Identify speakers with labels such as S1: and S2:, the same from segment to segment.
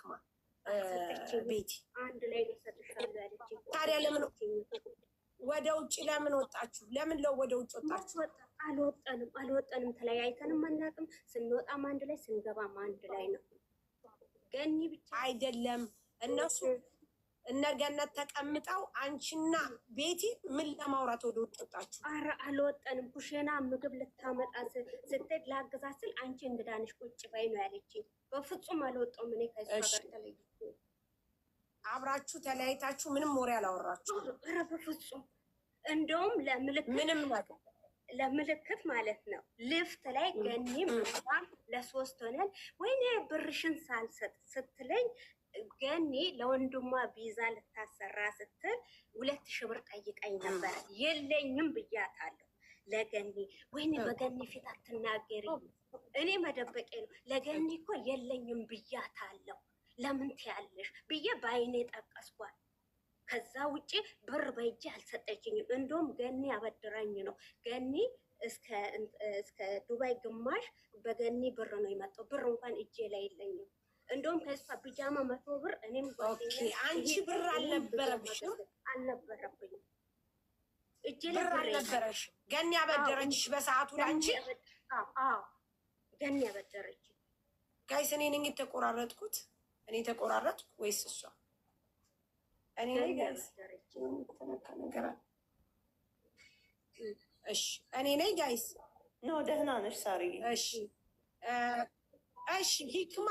S1: ሂክማ ቤቲ
S2: አንድ ላይ ሰጥሻለሁ ያለችኝ።
S1: ታዲያ ለምን ወደ ውጭ ለምን ወጣችሁ? ለምን ወደ ውጭ ወጣችሁ?
S2: አልወጣንም። ተለያይተንም አናውቅም። ስንወጣም አንድ ላይ ስንገባም አንድ ላይ ነው። ገኒ ብቻ
S1: አይደለም እነሱ እነገነት ተቀምጠው አንቺና ቤቲ ምን ለማውራት ወደ ውጭ ወጣችሁ?
S2: ኧረ አልወጣንም። ኩሽና ምግብ ልታመጣ ስትሄድ ላግዛት ስል አንቺ እንግዳንሽ ቁጭ በይ ነው ያለችኝ። በፍጹም አልወጣሁም። እኔ ከእሷ ጋር ተለይቼ
S1: አብራችሁ ተለያይታችሁ ምንም ወሬ አላወራችሁ?
S2: ኧረ በፍጹም እንደውም ለምልክት ማለት ነው ልፍት ላይ ገኒ ምጣም ለሶስት ሆነን ወይኔ ብርሽን ሳልሰጥ ስትለኝ ገኒ ለወንድሟ ቪዛ ልታሰራ ስትል 2000 ብር ጠይቀኝ ነበር። የለኝም ብያታለሁ ለገኒ። ወይኔ በገኒ ፊት አትናገሪ፣ እኔ መደበቄ ነው። ለገኒ እኮ የለኝም ብያታለሁ ለምን ትያለሽ ብዬ በአይኔ ጠቀስኳል። ከዛ ውጪ ብር በእጄ አልሰጠችኝም። እንደውም ገኒ አበድራኝ ነው። ገኒ እስከ ዱባይ ግማሽ በገኒ ብር ነው የመጣው። ብር እንኳን እጄ ላይ የለኝም። እንደውም ከእሷ ቢጃማ 100 ብር እኔም
S1: አንቺ ብር አልነበረብሽም?
S2: አልነበረብኝም። እጄ
S1: ላይ ብር አልነበረሽም። ገኒ አበደረችሽ በሰዓቱ ለአንቺ?
S2: አዎ ገኒ አበደረች።
S1: ጋይስ እኔ ነኝ የተቆራረጥኩት? እኔ ተቆራረጥኩ ወይስ እሷ? እኔ ነኝ ጋይስ። እሺ እኔ ነኝ ጋይስ።
S3: ነው ደህና ነሽ ሳሪ?
S1: እሺ እሺ ሂክማ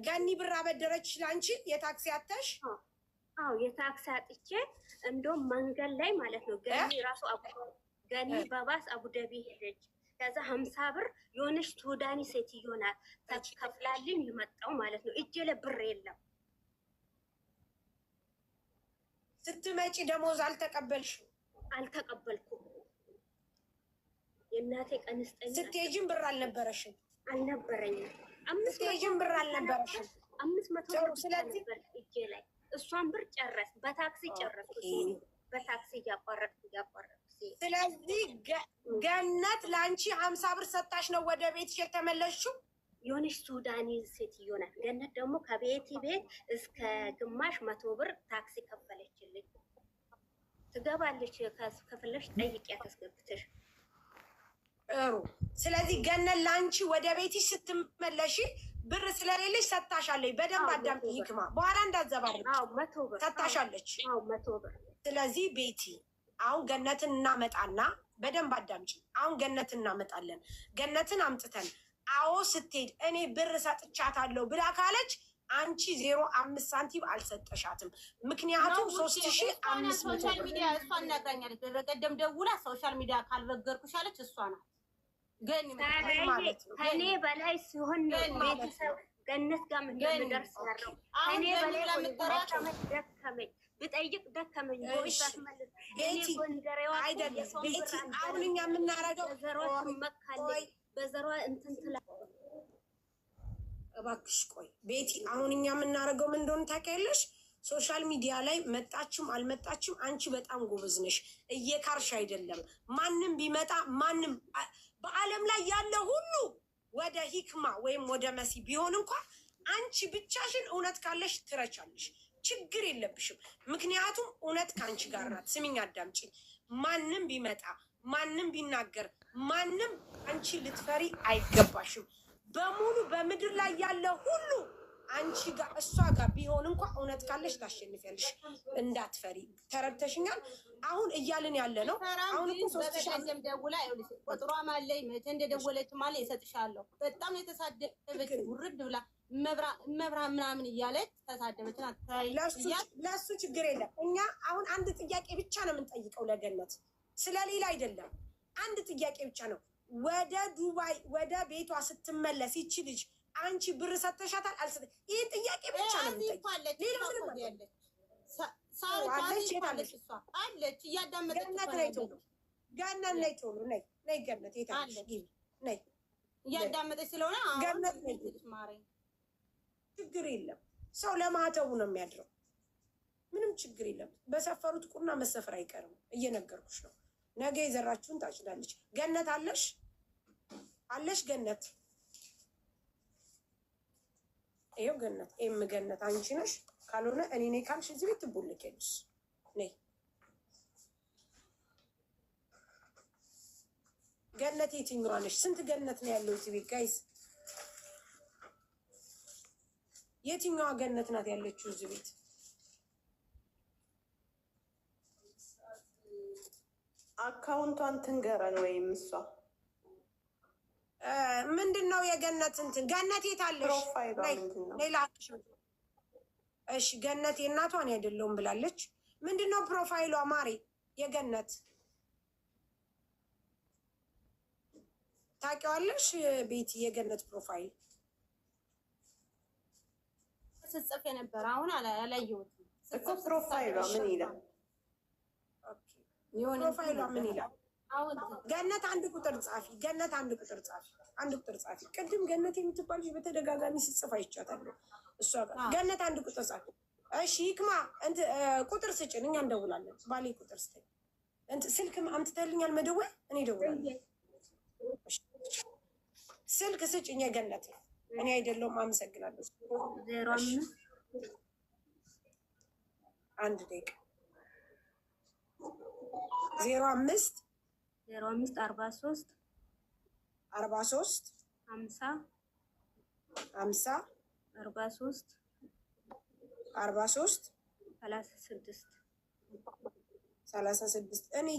S1: ገኒ ብር አበደረችሽ ለአንቺ የታክሲ አተሽ?
S2: አዎ የታክሲ አጥቼ እንደውም መንገድ ላይ ማለት ነው ገኒ ራሱ ገኒ በባስ አቡዳቢ ሄደች። ከዛ 50 ብር የሆነች ሱዳኒ ሴትዮ ናት ተከፍላልኝ የመጣው ማለት ነው። እጄ ላይ ብር የለም።
S1: ስትመጪ ደሞዝ አልተቀበልሽም?
S2: አልተቀበልኩም። የእናቴ ቀንስጠኝ።
S1: ስትሄጂም ብር አልነበረሽም?
S2: አልነበረኝም።
S1: ስትሄጂም ብር አልነበረሽም?
S2: 500 ብር ስለዚህ እጄ ላይ እሷን ብር ጨረስ በታክሲ ጨረስኩ። በታክሲ እያቋረጥኩ
S1: ስለዚህ ገነት ለአንቺ 50 ብር ሰጣሽ ነው ወደ ቤትሽ የተመለስሽው?
S2: የሆነች ሱዳኒ ሴትዮ ናት። ገነት ደግሞ ከቤቲ ቤት እስከ ግማሽ 100 ብር ታክሲ ከፈለችልኝ። ትገባለች ከፍለሽ ጠይቂያት አስገብተሽ።
S1: ጥሩ። ስለዚህ ገነት ለአንቺ ወደ ቤትሽ ስትመለሽ ብር ስለሌለሽ ሰጣሻለች። በደንብ አዳምጪ ሂክማ፣ በኋላ እንዳትዘባርቂ።
S2: 100 ብር
S1: ሰጣሻለች።
S2: 100 ብር።
S1: ስለዚህ ቤቲ አሁን ገነትን እናመጣና በደንብ አዳምጪ። አሁን ገነትን እናመጣለን። ገነትን አምጥተን አዎ ስትሄድ እኔ ብር ሰጥቻታለሁ ብላ ካለች አንቺ 0.5 ሳንቲም አልሰጠሻትም። ምክንያቱም 3500
S3: ሶሻል ሚዲያ እሷ እናግራኛለች። በቀደም ደውላ ሶሻል ሚዲያ ካልበገርኩሽ አለች። እሷ ናት ገኒ
S2: ማለት ነው። ከኔ በላይ ሲሆን ቤተሰብ ገነት ጋር እንደምደርስ ያለው ከኔ በላይ ደከመኝ ብጠይቅ ደከመኝ። ወይስ መልስ እኔ ጎንደሬዋ
S1: አይደለም ቤቲ። አሁን እኛ የምናረገው
S2: ዘሯ ትመካለች በዘሯ እንትን ትላ።
S1: እባክሽ ቆይ ቤቲ፣ አሁን እኛ የምናረገው ምን እንደሆነ ታውቂያለሽ? ሶሻል ሚዲያ ላይ መጣችም አልመጣችም አንቺ በጣም ጎበዝ ነሽ። እየካርሽ አይደለም። ማንም ቢመጣ ማንም በአለም ላይ ያለ ሁሉ ወደ ሂክማ ወይም ወደ መሲ ቢሆን እንኳን አንቺ ብቻሽን እውነት ካለሽ ትረቻለሽ። ችግር የለብሽም። ምክንያቱም እውነት ከአንቺ ጋር ናት። ስሚኝ አዳምጪ። ማንም ቢመጣ ማንም ቢናገር ማንም አንቺ ልትፈሪ አይገባሽም። በሙሉ በምድር ላይ ያለ ሁሉ አንቺ ጋር እሷ ጋር ቢሆን እንኳን እውነት ካለሽ ታሸንፊያለሽ። እንዳትፈሪ። ተረድተሽኛል? አሁን እያልን ያለ ነው። አሁን እኮ 3000
S3: ደውላ ይኸውልሽ፣ ቁጥሯ ማለኝ መቼ እንደደወለች ማለት ይሰጥሻለሁ። በጣም የተሳደበች ውርድ ብላ መብራ ምናምን እያለች ተሳደበች።
S1: ለሱ ችግር የለም። እኛ አሁን አንድ ጥያቄ ብቻ ነው የምንጠይቀው ለገነት፣ ስለሌላ አይደለም። አንድ ጥያቄ ብቻ ነው። ወደ ዱባይ ወደ ቤቷ ስትመለስ ይቺ ልጅ አንቺ ብር ሰጥተሻታል አልሰጠሽ? ይህ ጥያቄ ብቻ ነው የምንጠይቀው። ሌላ ምንም
S3: አለች። አለች እያዳመጠች
S1: ገነት ነይ ቶሎ፣ ገነት ነይ ቶሎ፣ ነይ ነይ ገነት የታለሽ? ግቢ ነይ።
S3: እያዳመጠች ስለሆነ
S1: ገነት ነይ
S3: ማረኝ።
S1: ችግር የለም። ሰው ለማተቡ ነው የሚያድረው። ምንም ችግር የለም። በሰፈሩት ቁና መሰፈር አይቀርም። እየነገርኩሽ ነው። ነገ የዘራችሁን ታጭዳለች። ገነት አለሽ አለሽ ገነት ይኸው ገነት ገነት አንቺ ነሽ። ካልሆነ እኔ ነኝ ካልሽ እዚህ ቤት ትቦልኪያለሽ። ነይ ገነት የትኛዋ ነሽ? ስንት ገነት ነው ያለው እዚህ ቤት ጋይስ? የትኛዋ ገነት ናት ያለችው እዚህ ቤት?
S4: አካውንቷን ትንገረን ወይም እሷ
S1: ምንድነው የገነት እንትን ገነት የታለሽ?
S4: ፕሮፋይሏ ምንድነው?
S1: ሌላ እሺ ገነት የእናቷን አይደለውም ብላለች። ምንድነው ፕሮፋይሏ ማሪ? የገነት ታውቂዋለሽ? ቤቲ የገነት ፕሮፋይል
S3: ስትጽፍ የነበረ አሁን አላየሁትም
S4: እኮ። ፕሮፋይሏ ምን ይላል?
S1: ፕሮፋይሏ ምን ይላል? ገነት አንድ ቁጥር ጻፊ። ገነት አንድ ቁጥር ጻፊ። አንድ ቁጥር ጻፊ። ቅድም ገነት የምትባል ልጅ በተደጋጋሚ ስትጽፍ አይቻታለሁ። እሷ ጋር ገነት አንድ ቁጥር ጻፊ። እሺ ይክማ ቁጥር ስጭን፣ እኛ እንደውላለን። ባሌ ቁጥር ስጠኝ። ስልክ አምጥተልኛል መደወል፣ እኔ እደውላለሁ። ስልክ ስጭኝ የገነት እኔ አይደለሁም። አመሰግናለሁ።
S2: 05
S1: አንድ ደቂቃ 05
S2: 43
S1: 43
S2: 50
S1: 50
S2: 43
S1: 43
S2: 36
S1: እኔ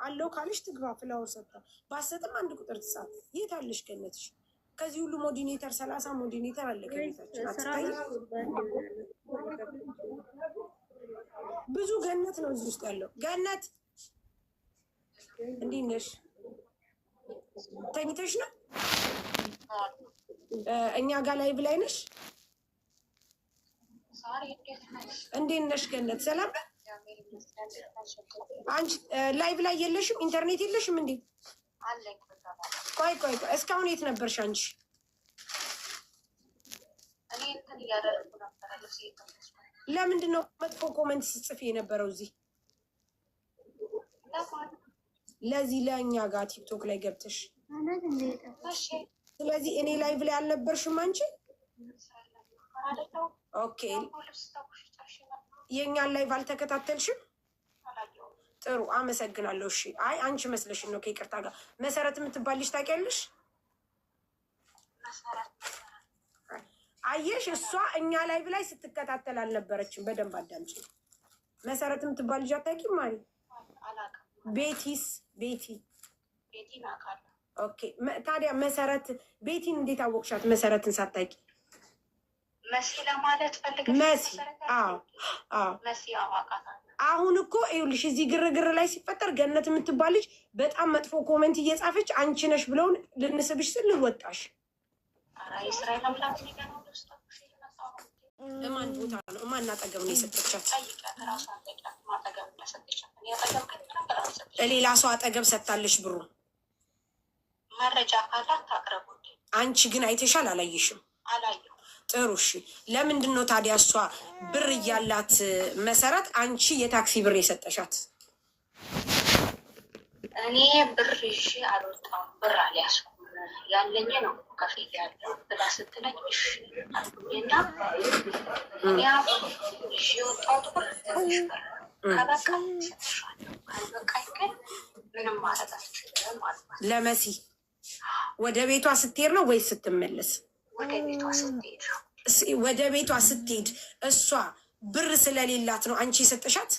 S1: አለው ካልሽ ትግባ። ፍላወር ሰጥታ ባሰጥም አንድ ቁጥር ትጻፍ። የት አለሽ ገነትሽ? ከዚህ ሁሉ ሞዲኔተር 30 ሞዲኔተር አለ ከቤታችን። አትታይ ብዙ ገነት ነው እዚህ ውስጥ ያለው። ገነት እንዴት ነሽ? ተኝተሽ ነው? እኛ ጋር ላይቭ ላይ ነሽ? እንዴት ነሽ ገነት? ሰላም ነው? አንቺ ላይቭ ላይ የለሽም? ኢንተርኔት የለሽም እንዴ? ቆይ እስካሁን የት ነበርሽ አንቺ? ለምንድን ነው መጥፎ ኮመንት ስጽፍ የነበረው እዚህ? ለዚህ ለእኛ ጋር ቲክቶክ ላይ ገብተሽ። ስለዚህ እኔ ላይቭ ላይ አልነበርሽም አንቺ? ኦኬ የእኛን ላይቭ አልተከታተልሽም? ጥሩ አመሰግናለሁ። እሺ አይ አንቺ መስለሽን ነው። ከይቅርታ ጋር መሰረት የምትባል ልጅ ታውቂያለሽ? አየሽ እሷ እኛ ላይቭ ላይ ስትከታተል አልነበረችም። በደንብ አዳምጪ። መሰረት የምትባል ልጅ አታውቂም? ማለት ቤቲስ ቤቲ ኦኬ። ታዲያ መሰረት ቤቲን እንዴት አወቅሻት? መሰረትን ሳታውቂ
S5: መሲ ለማለት ፈልገሽ?
S1: መሲ መሲ አሁን እኮ ይኸውልሽ እዚህ ግርግር ላይ ሲፈጠር ገነት የምትባል ልጅ በጣም መጥፎ ኮመንት እየጻፈች አንቺ ነሽ ብለውን ልንስብሽ ስል ልወጣሽ። እማን ቦታ ነው? እማን አጠገብ ነው የሰጠቻት? ሌላ ሰው አጠገብ ሰጥታለሽ ብሩ።
S5: መረጃ ካላት ታቅርቡ።
S1: አንቺ ግን አይተሻል? አላየሽም?
S5: አላየሁ።
S1: ጥሩ እሺ። ለምንድን ነው ታዲያ እሷ ብር እያላት መሰረት አንቺ የታክሲ ብር የሰጠሻት?
S5: እኔ ብር ይዤ አልወጣም፣ ብር አልያዝኩም፣ ያለኝ ነው ከፊል ያለው ብላ ስትለኝ እሺ አልኩኝና እኔ ይዤ የወጣሁት ብር ትንሽ ብር ከበቃ ሰጥሻለሁ፣ ካልበቃኝ ግን ምንም ማድረግ አልችልም አልኳት።
S1: ለመሲ ወደ ቤቷ ስትሄድ ነው ወይስ ስትመለስ?
S5: ወደ ቤቷ ስትሄድ ነው።
S1: ወደ ቤቷ ስትሄድ እሷ ብር ስለሌላት ነው አንቺ የሰጠሻት?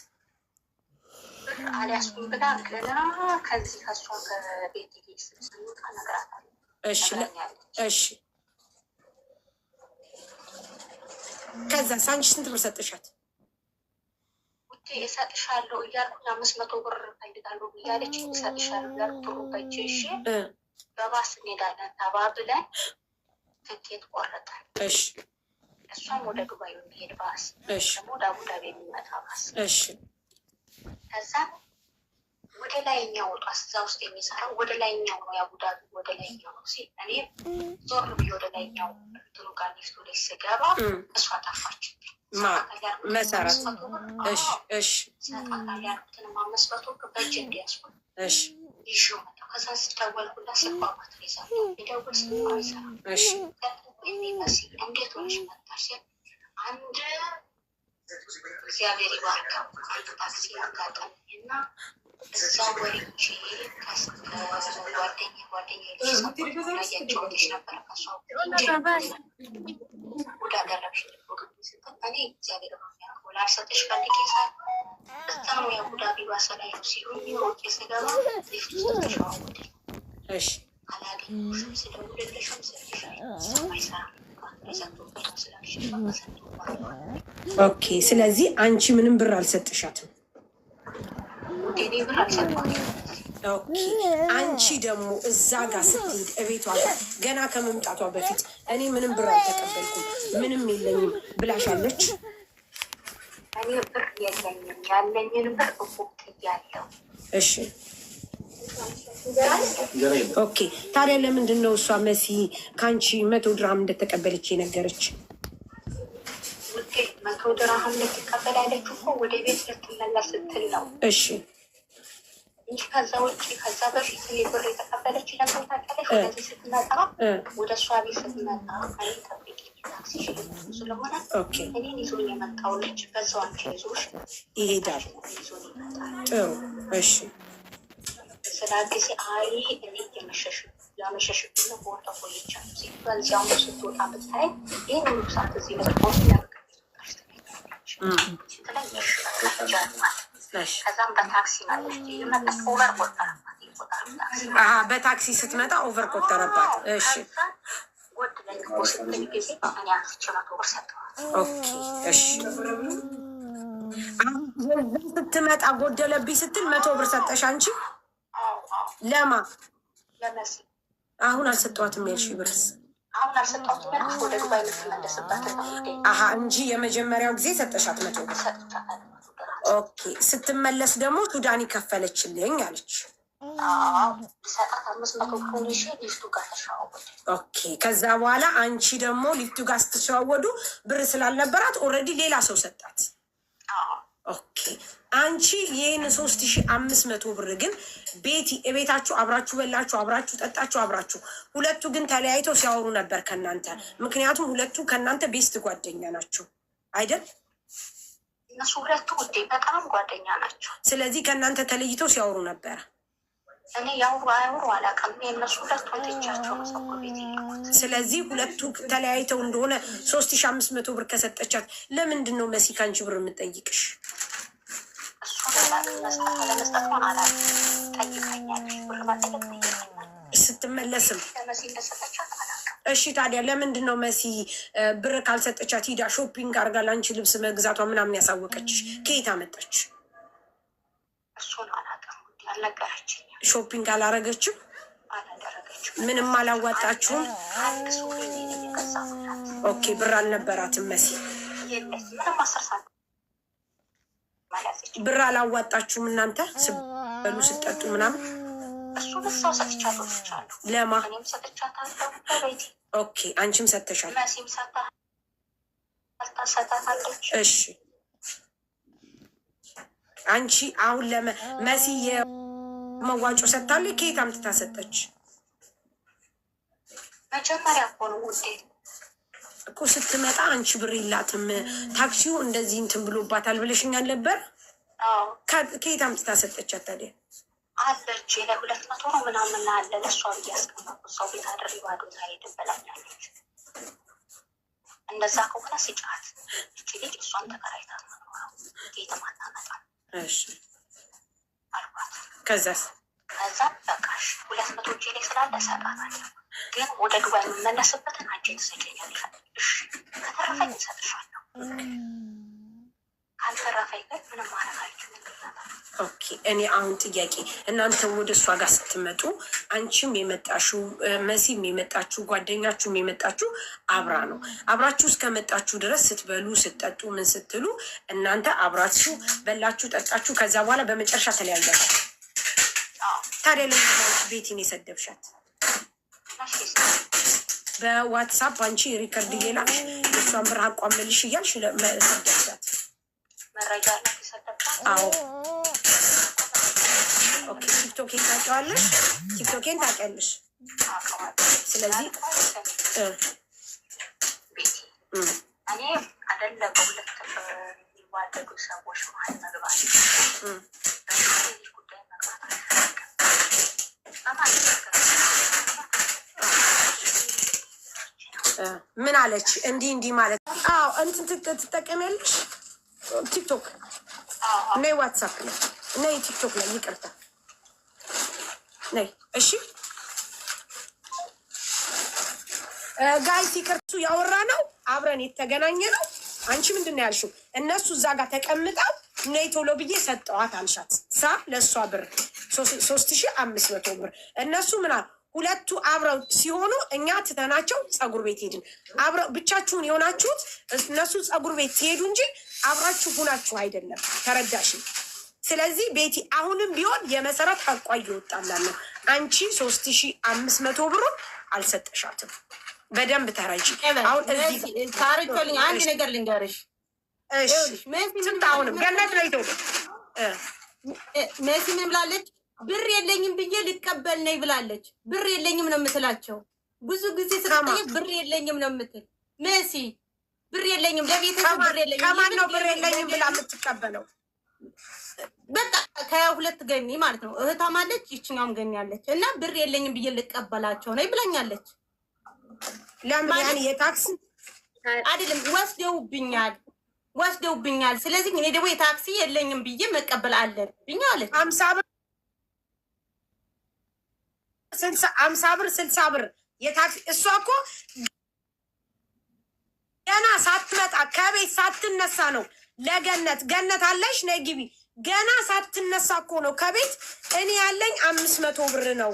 S5: ብር አልያዝኩም ብላ ገና ከዚህ ከእሷ ከቤት ስንወጣ እነግራታለሁ።
S1: እሺ እሺ። ከዛስ አንቺ ስንት ብር ሰጠሻት?
S5: ውዴ እሰጥሻለሁ እያልኩኝ 500 ብር እፈልጋለሁ እያለች እሰጥሻለሁ እያልኩ ጥሩ በእጄ ይዤ በባስ እንሄዳለን ተባብለን ትኬት ቆረጠን።
S1: እሺ
S5: እሷም ወደ ዱባይ የሚሄድ ባስ፣ ደግሞ ወደ አቡዳቢ የሚመጣ ባስ።
S1: እሺ
S5: ከዛ ወደ ላይኛው ወጣ። እዛ ውስጥ የሚሰራው ወደ ላይኛው ነው፣ የአቡዳቢ ወደ ላይኛው ነው ሲል እኔ ዞር ብዬ ወደ ላይኛው እንትኑ ጋር ሊፍቱ ላይ ስገባ እሷ ጠፋች።
S1: መሰረት እሺ እሺ
S5: ሰጣታል ያልኩትንም 500 ብር በእጅ እንዲያስኩ።
S1: እሺ
S5: ይዤው መጣሁ። ከዛ ስደወልኩላት ስልኳ ይዛል የደወል ስልኳ አይሰራም። መሲ እንዴት ሆነሽ መጣሽ ሲል አንድ እግዚአብሔር ይባርከው አንድ ታክሲ አጋጠመኝ እና እዛ ወርጄ ጓደኛ ያጫወተሽ ነበረ ከሷ ጉዳ ደረግሽ እኔ እግዚአብሔር ይባርከው ላልሰጥሽ ፈልጌ ሳይ በጣም የጉዳ ቢባሰ ላይ ሲሆን ሮቄ ስገባ ሊፍት ውስጥ ተሸዋወደኝ። አላገኘሽም ስደውልልሽም ስልክሽ አይሰራም።
S1: ኦኬ ስለዚህ አንቺ ምንም ብር አልሰጥሻትም። ኦኬ አንቺ ደግሞ እዛ ጋር ስትሄድ እቤቷ ጋር ገና ከመምጣቷ በፊት እኔ ምንም ብር አልተቀበልኩም ምንም የለኝም ብላሻለች።
S5: እኔ ብር የለኝም ያለኝን ብር እፎቅ ያለው እሺ
S1: ኦኬ ታዲያ ለምንድን ነው እሷ መሲ ከአንቺ 100 ድርሃም እንደተቀበለች የነገረች?
S5: ውዴ 100 ድርሃም እንደተቀበል ያለች እኮ ወደ ቤት ልትመለስ ስትል ነው።
S1: እሺ
S5: እንጂ ከዛ ውጭ ከዛ በፊት ብር የተቀበለች ለምን ታውቂያለሽ? ወደዚህ ስትመጣ ወደ እሷ ቤት ስትመጣ አይ ጠብቂ ታክሲ ስለሆነ እኔን ይዞኝ የመጣው ልጅ በዛው አንቺ ይዞሽ
S1: ይሄዳል። ጥሩ እሺ
S5: ስላጊዜ አይ እኔ ያመሸሽብኝ ነው ቦታ ቆይቻለሁ ሲባል እዚያው ስትወጣ ብታይ ይህን ሁሉ ሰዓት እዚህ ለስፖርት ከዛም በታክሲ ማለት የመለስ ኦቨር ቆጠረባት።
S1: በታክሲ ስትመጣ ኦቨር ቆጠረባት። እሺ
S5: ወድ ላይ ስትል ጊዜ እኔ አንስቼ 100 ብር ሰጠኋት።
S1: ኦኬ እሺ ስትመጣ ጎደለብኝ ስትል 100 ብር ሰጠሽ አንቺ? ለማ
S5: ለመሲ
S1: አሁን አልሰጧትም ያልሽ ብርስ?
S5: አሁን አልሰጧትም ያልኩሽ ወደ ዱባይ የምትመለስበት
S1: እንጂ የመጀመሪያው ጊዜ ሰጠሻት 100 ብር። ኦኬ ስትመለስ ደግሞ ሱዳን ከፈለችልኝ አለች።
S5: ሰጣት 500 ብር ይዤ ሊፍቱ ጋር ተሸዋወደ።
S1: ኦኬ ከዛ በኋላ አንቺ ደግሞ ሊፍቱ ጋር ስትሸዋወዱ ብር ስላልነበራት ኦልሬዲ ሌላ ሰው ሰጣት። ኦኬ አንቺ ይህን 3500 ብር ግን ቤታችሁ አብራችሁ በላችሁ፣ አብራችሁ ጠጣችሁ፣ አብራችሁ ሁለቱ ግን ተለያይተው ሲያወሩ ነበር ከእናንተ። ምክንያቱም ሁለቱ ከእናንተ ቤስት ጓደኛ ናቸው አይደል?
S5: እነሱ ሁለቱ ውዴ በጣም ጓደኛ ናቸው።
S1: ስለዚህ ከእናንተ ተለይተው ሲያወሩ ነበረ።
S5: እኔ ያውሩ አያውሩ አላውቅም። የእነሱ ሁለቱ ወጥቻቸው ነው ሰው ቤት።
S1: ስለዚህ ሁለቱ ተለያይተው እንደሆነ 3500 ብር ከሰጠቻት ለምንድን ነው መሲ ካንቺ ብር የምጠይቅሽ? ስትመለስም እሺ ታዲያ ለምንድን ነው መሲ ብር ካልሰጠቻት ሂዳ ሾፒንግ አርጋ ለአንቺ ልብስ መግዛቷ ምናምን ያሳወቀችሽ? ከየት አመጣች? ሾፒንግ አላረገችም? ምንም አላዋጣችሁም? ኦኬ ብር አልነበራትም መሲ? ብር አላዋጣችሁም እናንተ ስበሉ ስጠጡ ምናምን? ለማ ኦኬ አንቺም ሰተሻል? እሺ አንቺ አሁን ለመሲ የመዋጮ ሰጥታለች። ከየት አምጥታ ሰጠች?
S5: መጀመሪያ እኮ ነው ውዴ
S1: እኮ ስትመጣ አንቺ ብር የላትም ታክሲው እንደዚህ እንትን ብሎባታል ብለሽኛል ነበር። ከየት አምጥታ ሰጠቻት ታዲያ?
S5: አለች ለ200 ነው ምናምን አለ ለእሷ ብዬ ያስቀመጥኩት ሰው ቤት አድሬ ባዶ ታሄድ ብላኛለች። እንደዛ ከሆነ ስጫት እቺ ልጅ እሷን ተከራይታ ነው ጌታ ማታመጣ አልኳት። ከዛ በቃሽ 200 እጄ ላይ ስላለ እሰጣታለሁ፣ ግን ወደ ዱባይ የምመለስበትን አንቺ ትሰጪኛለሽ። እሺ ከተረፈኝ እሰጥሻለሁ፣ ካልተረፈኝ ግን ምንም ማድረግ አልችልም።
S1: ኦኬ እኔ አሁን ጥያቄ እናንተ ወደ እሷ ጋር ስትመጡ አንቺም የመጣችሁ መሲም የመጣችሁ ጓደኛችሁም የመጣችሁ አብራ ነው። አብራችሁ እስከመጣችሁ ድረስ ስትበሉ ስትጠጡ ምን ስትሉ እናንተ አብራችሁ በላችሁ ጠጣችሁ፣ ከዛ በኋላ በመጨረሻ ተለያያችሁ። ታዲያ ለምንድን ነው ቤቲን የሰደብሻት? በዋትሳፕ አንቺ ሪከርድ እየላክሽ እሷን ብር አቋምልሽ እያልሽ ሰደብሻት።
S5: መረጃ ላይ ሰደብሻት?
S1: አዎ ኦኬ ቲክቶኬን ታውቂዋለሽ? ቲክቶኬን ታውቂያለሽ? ስለዚህ
S5: እኔ አይደለም በሁለት የሚዋደዱ ሰዎች መሀል መግባት ጉዳይ መግባት
S1: ምን አለች? እንዲህ ማለት አዎ እንትን ትጠቀሚያለሽ? ቲክቶክ ነይ፣ ዋትሳፕ ላይ ነይ፣ ቲክቶክ ላይ ይቅርታ ነይ። እሺ ጋይስ ይቅርቱ ያወራ ነው አብረን የተገናኘ ነው። አንቺ ምንድን ነው ያልሽው? እነሱ እዛ ጋር ተቀምጠው ነይ ቶሎ ብዬ ሰጠዋት አልሻት። ለእሷ ብር 3500 ብር እነሱ ምና ሁለቱ አብረው ሲሆኑ እኛ ትተናቸው ፀጉር ቤት ሄድን። አብረው ብቻችሁን የሆናችሁት እነሱ ፀጉር ቤት ሲሄዱ እንጂ አብራችሁ ሁናችሁ አይደለም። ተረዳሽ? ስለዚህ ቤቲ አሁንም ቢሆን የመሰረት ሀቋ እየወጣላት ነው። አንቺ 3500 ብሩን አልሰጠሻትም። በደንብ ተረጂ። አሁን እዚህ
S3: ታሪኮልኝ አንድ ነገር ልንገርሽ።
S1: አሁንም ገነት ላይ ተው
S3: መሲ ምን ብላለች? ብር የለኝም ብዬ ልቀበል ነኝ ብላለች። ብር የለኝም ነው የምትላቸው። ብዙ ጊዜ ስትጠይቅ ብር የለኝም ነው የምትል መሲ። ብር የለኝም ለቤተሰብ ብር የለኝም።
S1: ከማን ነው ብር የለኝም ብላ የምትቀበለው?
S3: በቃ ከሁለት ገኒ ማለት ነው። እህቷም አለች ይችኛውም ገኒ አለች። እና ብር የለኝም ብዬ ልቀበላቸው ነኝ ብላኛለች።
S1: ለምን ያን የታክሲ
S3: አይደለም ወስደውብኛል። ስለዚህ እኔ ደግሞ የታክሲ የለኝም ብዬ መቀበል አለብኝ አለች።
S1: 50 ብር 60 ብር የታክሲ እሷ እኮ ገና ሳትመጣ ከቤት ሳትነሳ ነው ገነት አለሽ ነይ ግቢ። ገና ሳትነሳ እኮ ነው ከቤት እኔ ያለኝ 500 ብር ነው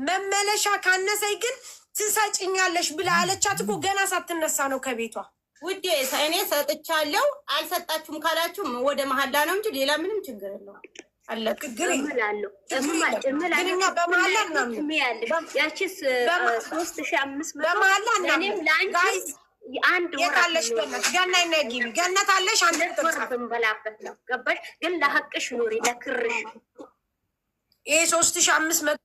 S1: መመለሻ ካነሰኝ ግን ትሰጭኛለሽ ብላ አለቻት እኮ ገና ሳትነሳ ነው ከቤቷ።
S3: ውዴ እኔ ሰጥቻለሁ። አልሰጣችሁም ካላችሁም ወደ መሀላ ነው እንጂ ሌላ ምንም ችግር የለውም። አለቅ ግን
S2: እምላለሁ
S1: በመሀላ ነው
S2: ያቺስ 3500
S1: በመሀላ ነው
S2: እኔም ለአንቺ አንድ
S1: ወራለሽ ገና እና ግቢ ገነት አለሽ አንድ
S2: ብንበላበት ነው ገባሽ? ግን ለሐቅሽ ኑሪ ለክርሽ
S1: ይሄ 3500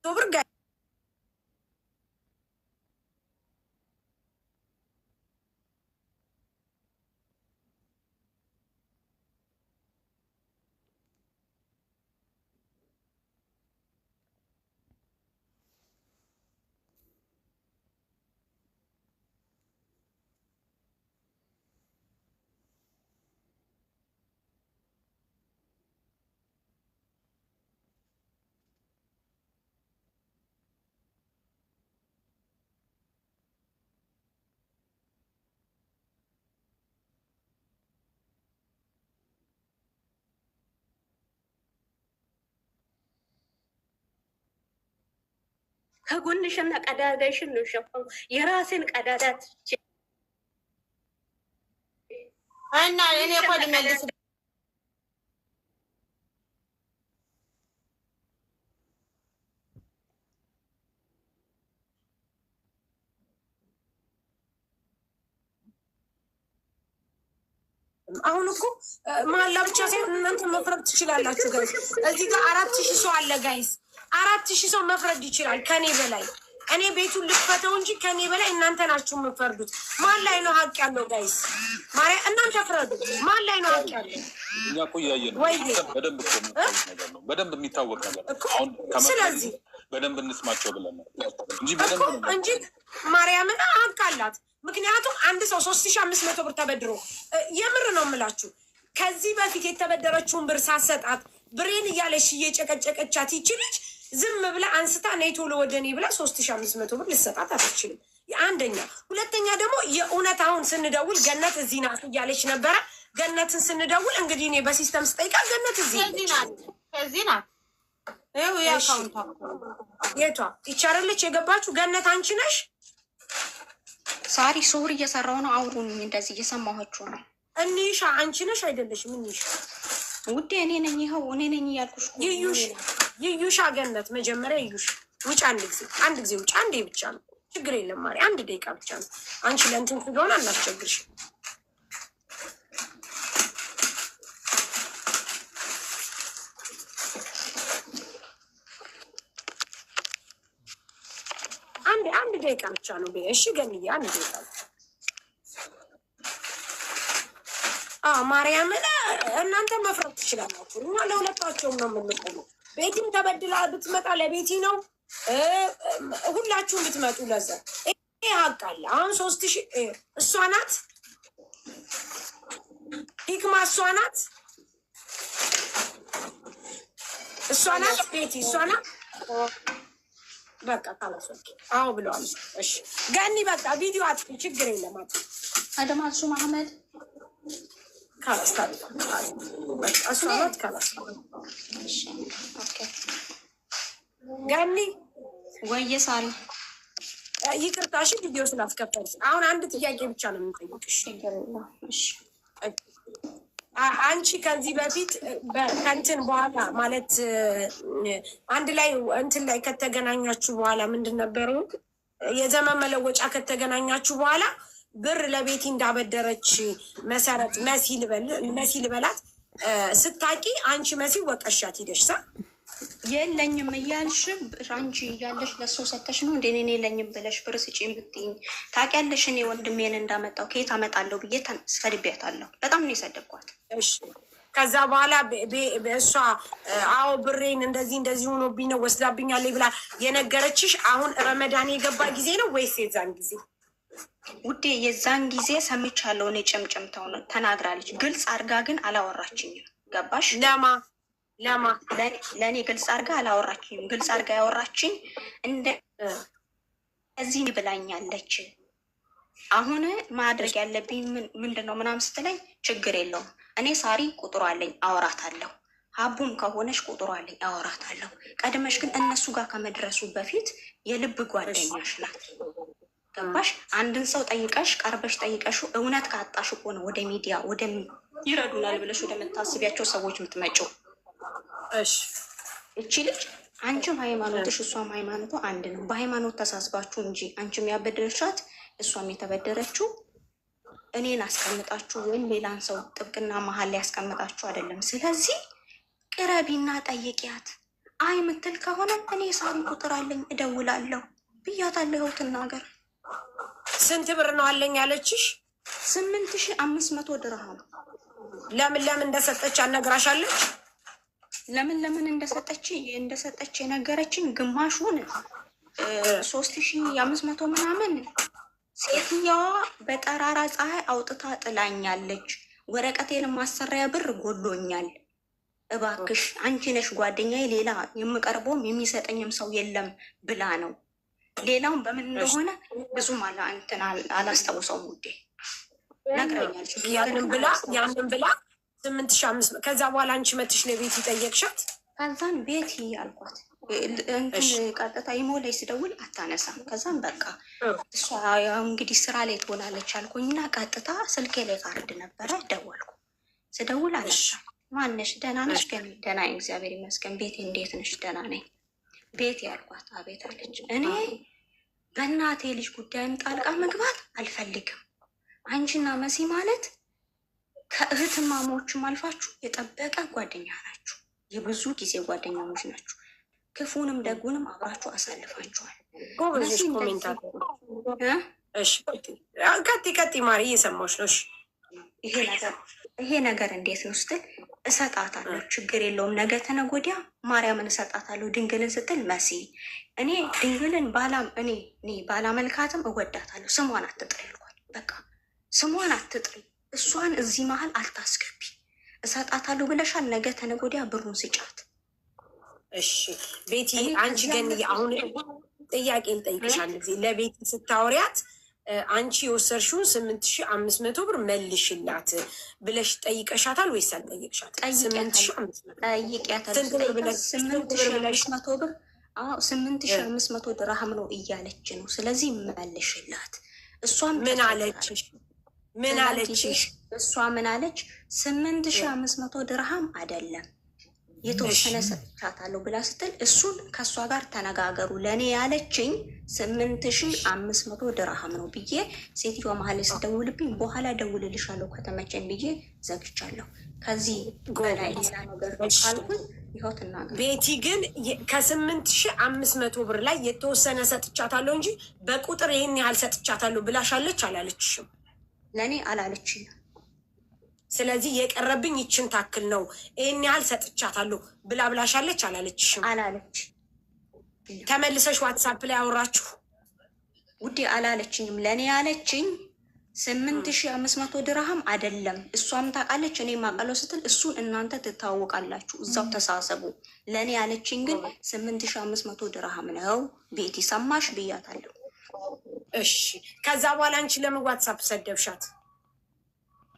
S1: ብር
S2: ከጎንሽና ቀዳዳሽን ነው ሸፈው የራሴን ቀዳዳት
S3: እና እኔ እኮ ልመልስ
S1: አሁን እኮ መሀላ ብቻ ሳይሆን እናንተ መፍረድ ትችላላችሁ ጋይስ። እዚህ ጋር 4000 ሰው አለ ጋይስ። 4000 ሰው መፍረድ ይችላል ከኔ በላይ። እኔ ቤቱን ልክፈተው እንጂ ከኔ በላይ እናንተ ናችሁ የምትፈርዱት። ማን ላይ ነው ሀቅ ያለው ጋይስ? ማርያም እናንተ ፍረዱ። ማን ላይ ነው ሀቅ ያለው?
S6: እኛ እኮ እያየን ነው። በደንብ እኮ ነገር ነው። በደንብ የሚታወቅ ነገር ነው። አሁን
S1: ስለዚህ
S6: በደንብ እንስማቸው ብለን ነው እንጂ በደንብ ነው
S1: እንጂ ማርያምን ሀቅ አላት። ምክንያቱም አንድ ሰው 3500 ብር ተበድሮ የምር ነው የምላችሁ ከዚህ በፊት የተበደረችውን ብር ሳሰጣት ብሬን እያለሽ እየጨቀጨቀቻት ይችልች ዝም ብላ አንስታ ነይ ቶሎ ወደ እኔ ብላ 3500 ብር ልሰጣት አትችልም። አንደኛ። ሁለተኛ ደግሞ የእውነት አሁን ስንደውል ገነት እዚህ ናት እያለች ነበረ። ገነትን ስንደውል እንግዲህ እኔ በሲስተም ስጠይቃ ገነት እዚህ
S3: ናት። ይኸው የአካውንቷ
S1: የቷ ይቻለች የገባችሁ ገነት አንቺ ነሽ?
S7: ሳሪ ሱር እየሰራው ነው። አውሩኝ እንደዚህ እየሰማኋችሁ ነው።
S1: እኒሻ አንቺ ነሽ አይደለሽም? እኒሻ
S7: ውዴ እኔ ነኝ። ይኸው እኔ ነኝ እያልኩሽ።
S1: ይዩሻ ገነት መጀመሪያ ይዩሽ ውጭ አንድ ጊዜ ውጭ አንዴ ብቻ ነው ችግር የለም ማሪ አንድ ደቂቃ ብቻ ነው። አንቺ ለእንትን ስለሆነ አናስቸግርሽ። አንድ ደቂቃ ብቻ ነው። እሺ ገንዬ አንድ ደቂቃ ማርያምን እናንተ መፍራት ትችላላችሁ። እኛ ለሁለታቸውም ነው የምንቆመው። ቤቲም ተበድላ ብትመጣ ለቤቲ ነው፣ ሁላችሁም ብትመጡ ለዛ ይሄ ሀቅ አለ። አሁን 3000 እሷ ናት፣ ሂክማ እሷ ናት፣ ቤቲ እሷ ናት። በቃ ካላስ አዎ ብለዋል። እሺ ገኒ በቃ ቪዲዮ አጥፊ፣ ችግር የለም አጥፊ።
S7: አደማሱ መሐመድ
S1: ካላስ በቃ እሷ ናት። ካላስ ገኒ
S7: ወየ ሳሪ
S1: ይቅርታሽ ቪዲዮ ስላስከፈልሽ። አሁን አንድ ጥያቄ ብቻ ነው የምጠይቅሽ። አንቺ ከዚህ በፊት ከእንትን በኋላ ማለት አንድ ላይ እንትን ላይ ከተገናኛችሁ በኋላ ምንድን ነበሩ የዘመን መለወጫ ከተገናኛችሁ በኋላ ብር ለቤቲ እንዳበደረች መሰረት መሲ ልበላት ስታቂ አንቺ መሲ ወቀሻት ሂደሽ ሳ
S7: የለኝም እያልሽ አንቺ እያለሽ ለሰው ሰተሽ ነው እንደ እኔ የለኝም ብለሽ ብር ስጪኝ ብትይኝ ታውቂያለሽ። እኔ ወንድሜን እንዳመጣው ከየት አመጣለሁ ብዬ ሰድቤያታለሁ። በጣም ነው የሰደብኳት።
S1: እሺ ከዛ በኋላ እሷ አዎ ብሬን እንደዚህ ሆኖብኝ ነው ወስዳብኛለች ብላ የነገረችሽ አሁን ረመዳን የገባ ጊዜ ነው ወይስ የዛን ጊዜ?
S7: ውዴ የዛን ጊዜ ሰምቻለሁ። እኔ ጨምጨምተው ነው ተናግራለች። ግልጽ አድርጋ ግን አላወራችኝም። ገባሽ? ለማ ለእኔ ግልጽ አድርጋ አላወራችኝም። ግልጽ አድርጋ ያወራችኝ እንደዚህ ብላኛለች። አሁን ማድረግ ያለብኝ ምንድን ነው ምናምን ስትለኝ ችግር የለውም እኔ ሳሪ ቁጥሩ አለኝ አወራታለሁ። ሀቡም ከሆነች ቁጥሩ አለኝ አወራታለሁ። ቀድመሽ ግን እነሱ ጋር ከመድረሱ በፊት የልብ ጓደኛሽ ናት። ገባሽ? አንድን ሰው ጠይቀሽ ቀርበሽ ጠይቀሹ እውነት ካጣሽ እኮ ነው ወደ ሚዲያ ይረዱናል ብለሽ ወደምታስቢያቸው ሰዎች የምትመጪው።
S1: እሺ
S7: እቺ ልጅ አንቺም ሃይማኖትሽ እሷም ሃይማኖቱ አንድ ነው። በሃይማኖት ተሳስባችሁ እንጂ አንቺም ያበደረሻት እሷም የተበደረችው እኔን አስቀምጣችሁ ወይም ሌላን ሰው ጥብቅና መሀል ላይ ያስቀምጣችሁ አይደለም። ስለዚህ ቅረቢና ጠይቂያት። አይ ምትል ከሆነ እኔ ሳሪ ቁጥር አለኝ እደውላለሁ ብያታለሁ። ትናገር።
S1: ስንት ብር ነው አለኝ ያለችሽ?
S7: 8500 ድርሃም።
S1: ለምን እንደሰጠች አልነግራሻለች?
S7: ለምን እንደሰጠች የነገረችን ግማሹን 3500 ምናምን ሴትየዋ በጠራራ ፀሐይ አውጥታ ጥላኛለች። ወረቀቴን ማሰሪያ ብር ጎሎኛል፣ እባክሽ አንቺ ነሽ ጓደኛዬ፣ ሌላ የምቀርበውም የሚሰጠኝም ሰው የለም ብላ ነው። ሌላውን በምን እንደሆነ ብዙም አላስታውሰውም ውዴ ነግረኛለች።
S1: ያንን ብላ 8500 ከዛ በኋላ አንቺ መትሽ ለቤት ይጠየቅሻት።
S7: ከዛን ቤት አልኳት እንትን ቀጥታ ይሞላይ ስደውል አታነሳም። ከዛም በቃ እሷ እንግዲህ ስራ ላይ ትሆናለች አልኩኝና ቀጥታ ስልኬ ላይ ካርድ ነበረ ደወልኩ። ስደውል አነሳ። ማነሽ? ደህና ነሽ? ደህና ነኝ እግዚአብሔር ይመስገን። ቤቴ እንዴት ነሽ? ደህና ነኝ ቤቴ ያልኳት። አቤት አለች። እኔ በእናቴ ልጅ ጉዳይም ጣልቃ መግባት አልፈልግም። አንቺና መሲ ማለት ከእህትማሞችም አልፋችሁ የጠበቀ ጓደኛ ናችሁ። የብዙ ጊዜ ጓደኛሞች ናችሁ። ክፉንም ደጉንም አብራችሁ አሳልፋችኋል።
S1: ቀጥ ማሪ እየሰማች ነው።
S7: ይሄ ነገር እንዴት ነው ስትል እሰጣታለሁ፣ ችግር የለውም ነገ ተነገ ወዲያ ማርያምን እሰጣታለሁ ድንግልን ስትል መሲ እኔ ድንግልን ባላመልካትም እወዳታለሁ። ስሟን አትጥሪ ያልኳት። በቃ ስሟን አትጥሪ፣ እሷን እዚህ መሀል አልታስገቢ። እሰጣታለሁ ብለሻል፣ ነገ ተነገ ወዲያ ብሩን ስጫት።
S1: እሺ ቤቲ፣ አንቺ ግን አሁን ጥያቄ ልጠይቅሻል። ጊዜ ለቤቲ ስታወሪያት አንቺ የወሰድሽውን 8500 ብር መልሽላት ብለሽ ጠይቀሻታል ወይስ አልጠየቅሻትም?
S7: 8500 ድርሃም ነው እያለች ነው። ስለዚህ መልሽላት። እሷም
S1: ምን አለችሽ?
S7: እሷ ምን አለች? 8500 ድርሃም አይደለም የተወሰነ ሰጥቻታለሁ ብላ ስትል እሱን ከእሷ ጋር ተነጋገሩ። ለእኔ ያለችኝ 8500 ድርሃም ነው ብዬ ሴትዮዋ መሀል ስደውልብኝ በኋላ ደውልልሻለሁ ከተመቸኝ ብዬ ዘግቻለሁ። ከዚህ በላይ ሌላ ነገር ካልኩኝ ይኸው ትናገር።
S1: ቤቲ ግን ከ8500 ብር ላይ የተወሰነ ሰጥቻታለሁ እንጂ በቁጥር ይህን ያህል ሰጥቻታለሁ ብላሻለች አላለችሽም?
S7: ለእኔ አላለችኝ።
S1: ስለዚህ የቀረብኝ ይችን ታክል ነው ይህን ያህል ሰጥቻታለሁ ብላሻለች አላለችሽም?
S7: አላለች።
S1: ተመልሰሽ ዋትሳፕ ላይ አወራችሁ?
S7: ውዴ አላለችኝም። ለእኔ ያለችኝ 8500 ድርሃም አይደለም። እሷም ታውቃለች እኔ ማውቃለሁ ስትል እሱን እናንተ ትታወቃላችሁ፣ እዛው ተሳሰቡ። ለእኔ ያለችኝ ግን 8500 ድርሃም ነው። ቤቲ ሰማሽ ብያታለሁ።
S1: እሺ ከዛ በኋላ አንቺ ለምን ዋትሳፕ ሰደብሻት?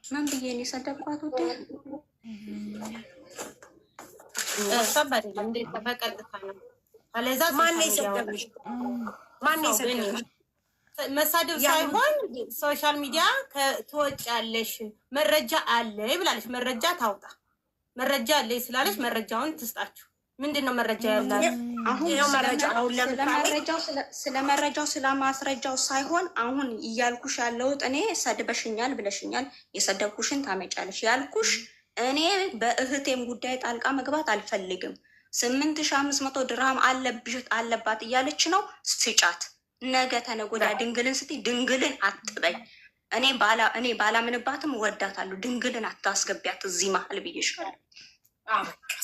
S7: ምን ብዬ ነው የሰደብኳት? ውዴ
S1: ማነው የሰደብሽ? ማነው የሰደብሽ?
S3: መሳደብ ሳይሆን ሶሻል ሚዲያ ትወጫለሽ፣ መረጃ አለ ብላለች። መረጃ ታውጣ። መረጃ አለ ስላለች መረጃውን ትስጣችሁ። ምንድን ነው መረጃ ያላት?
S7: ስለ መረጃው ስለ ማስረጃው ሳይሆን አሁን እያልኩሽ ያለሁት እኔ ሰድበሽኛል ብለሽኛል፣ የሰደብኩሽን ታመጫለሽ ያልኩሽ እኔ በእህቴም ጉዳይ ጣልቃ መግባት አልፈልግም። 8500 ድርሃም አለባት እያለች ነው። ስጫት። ነገ ተነጎዳ ድንግልን ስትይ ድንግልን አትበይ። እኔ ባላምንባትም ወዳታለሁ። ድንግልን አታስገቢያት እዚህ መሀል ብዬሻለሁ።